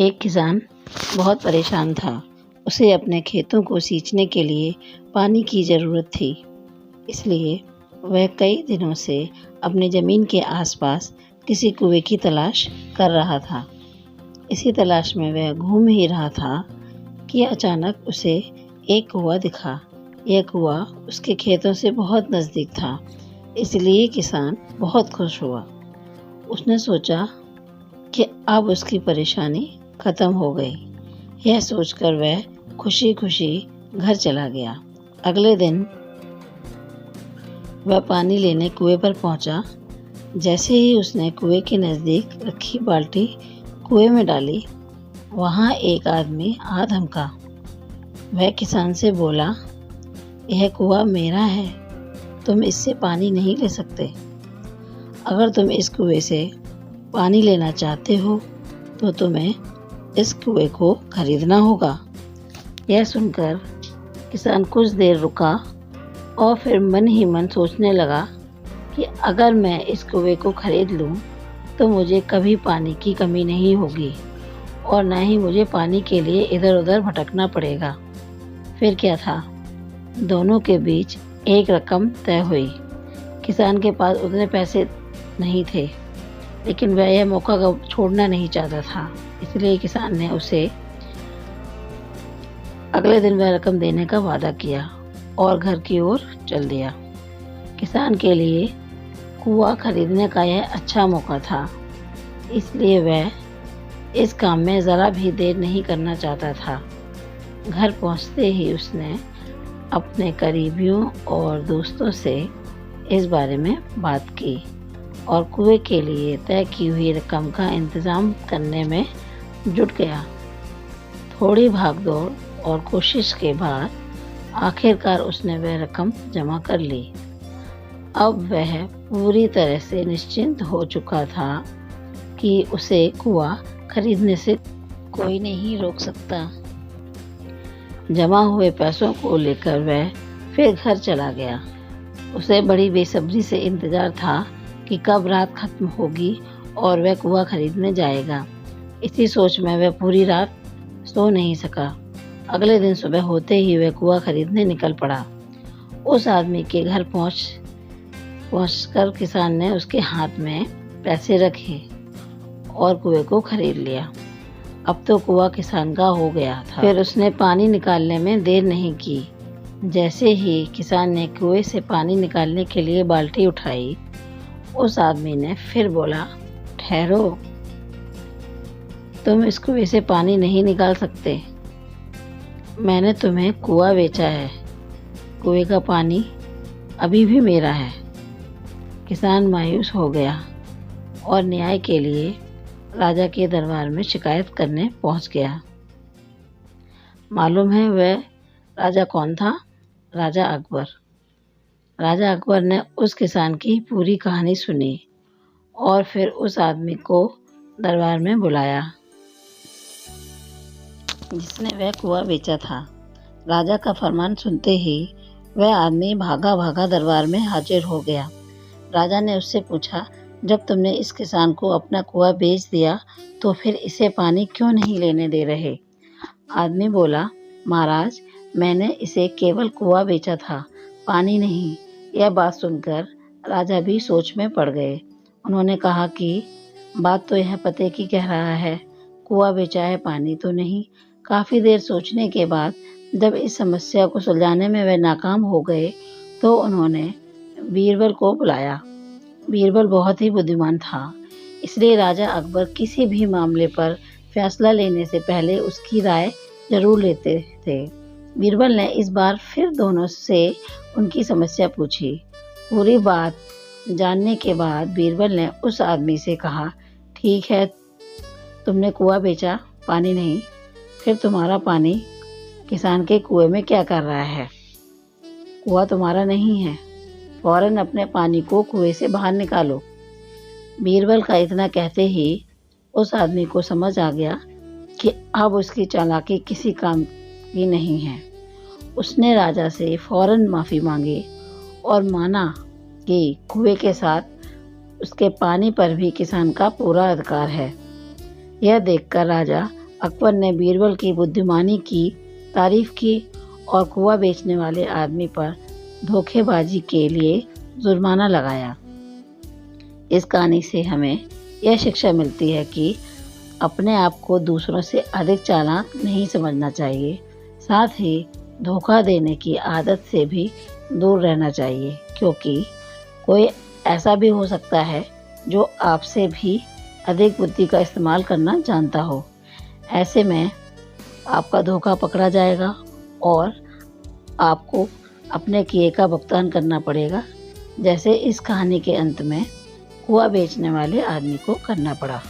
एक किसान बहुत परेशान था। उसे अपने खेतों को सींचने के लिए पानी की ज़रूरत थी। इसलिए वह कई दिनों से अपनी ज़मीन के आसपास किसी कुएं की तलाश कर रहा था। इसी तलाश में वह घूम ही रहा था कि अचानक उसे एक कुआं दिखा। यह कुआं उसके खेतों से बहुत नज़दीक था, इसलिए किसान बहुत खुश हुआ। उसने सोचा कि अब उसकी परेशानी खत्म हो गई। यह सोचकर वह खुशी खुशी घर चला गया। अगले दिन वह पानी लेने कुएं पर पहुंचा। जैसे ही उसने कुएं के नज़दीक रखी बाल्टी कुएं में डाली, वहां एक आदमी आ धमका। वह किसान से बोला, यह कुआं मेरा है, तुम इससे पानी नहीं ले सकते। अगर तुम इस कुएं से पानी लेना चाहते हो तो तुम्हें इस कुएं को खरीदना होगा। यह सुनकर किसान कुछ देर रुका और फिर मन ही मन सोचने लगा कि अगर मैं इस कुएं को खरीद लूं तो मुझे कभी पानी की कमी नहीं होगी और ना ही मुझे पानी के लिए इधर उधर भटकना पड़ेगा। फिर क्या था, दोनों के बीच एक रकम तय हुई। किसान के पास उतने पैसे नहीं थे, लेकिन वह यह मौका छोड़ना नहीं चाहता था। इसलिए किसान ने उसे अगले दिन वह रकम देने का वादा किया और घर की ओर चल दिया। किसान के लिए कुआं खरीदने का यह अच्छा मौका था, इसलिए वह इस काम में ज़रा भी देर नहीं करना चाहता था। घर पहुंचते ही उसने अपने करीबियों और दोस्तों से इस बारे में बात की और कुएं के लिए तय की हुई रकम का इंतज़ाम करने में जुट गया। थोड़ी भागदौड़ और कोशिश के बाद आखिरकार उसने वह रकम जमा कर ली। अब वह पूरी तरह से निश्चिंत हो चुका था कि उसे कुआं खरीदने से कोई नहीं रोक सकता। जमा हुए पैसों को लेकर वह फिर घर चला गया। उसे बड़ी बेसब्री से इंतज़ार था कि कब रात खत्म होगी और वह कुआं खरीदने जाएगा। इसी सोच में वह पूरी रात सो नहीं सका। अगले दिन सुबह होते ही वह कुआं खरीदने निकल पड़ा। उस आदमी के घर पहुंचकर किसान ने उसके हाथ में पैसे रखे और कुएं को खरीद लिया। अब तो कुआं किसान का हो गया था। फिर उसने पानी निकालने में देर नहीं की। जैसे ही किसान ने कुएं से पानी निकालने के लिए बाल्टी उठाई, उस आदमी ने फिर बोला, ठहरो, तुम इस कुएं से पानी नहीं निकाल सकते। मैंने तुम्हें कुआं बेचा है, कुएं का पानी अभी भी मेरा है। किसान मायूस हो गया और न्याय के लिए राजा के दरबार में शिकायत करने पहुंच गया। मालूम है वह राजा कौन था? राजा अकबर। राजा अकबर ने उस किसान की पूरी कहानी सुनी और फिर उस आदमी को दरबार में बुलाया जिसने वह कुआं बेचा था। राजा का फरमान सुनते ही वह आदमी भागा भागा दरबार में हाजिर हो गया। राजा ने उससे पूछा, जब तुमने इस किसान को अपना कुआं बेच दिया तो फिर इसे पानी क्यों नहीं लेने दे रहे? आदमी बोला, महाराज, मैंने इसे केवल कुआं बेचा था, पानी नहीं। यह बात सुनकर राजा भी सोच में पड़ गए। उन्होंने कहा कि बात तो यह पते की कह रहा है, कुआं बेचा है, पानी तो नहीं। काफ़ी देर सोचने के बाद जब इस समस्या को सुलझाने में वे नाकाम हो गए तो उन्होंने बीरबल को बुलाया। बीरबल बहुत ही बुद्धिमान था, इसलिए राजा अकबर किसी भी मामले पर फैसला लेने से पहले उसकी राय जरूर लेते थे। बीरबल ने इस बार फिर दोनों से उनकी समस्या पूछी। पूरी बात जानने के बाद बीरबल ने उस आदमी से कहा, ठीक है, तुमने कुआं बेचा, पानी नहीं, फिर तुम्हारा पानी किसान के कुएं में क्या कर रहा है? कुआं तुम्हारा नहीं है, फौरन अपने पानी को कुएं से बाहर निकालो। बीरबल का इतना कहते ही उस आदमी को समझ आ गया कि अब उसकी चालाकी किसी काम की नहीं है। उसने राजा से फौरन माफ़ी मांगी और माना कि कुएं के साथ उसके पानी पर भी किसान का पूरा अधिकार है। यह देखकर राजा अकबर ने बीरबल की बुद्धिमानी की तारीफ की और कुआं बेचने वाले आदमी पर धोखेबाजी के लिए जुर्माना लगाया। इस कहानी से हमें यह शिक्षा मिलती है कि अपने आप को दूसरों से अधिक चालाक नहीं समझना चाहिए, साथ ही धोखा देने की आदत से भी दूर रहना चाहिए, क्योंकि कोई ऐसा भी हो सकता है जो आपसे भी अधिक बुद्धि का इस्तेमाल करना जानता हो। ऐसे में आपका धोखा पकड़ा जाएगा और आपको अपने किए का भुगतान करना पड़ेगा, जैसे इस कहानी के अंत में कुआं बेचने वाले आदमी को करना पड़ा।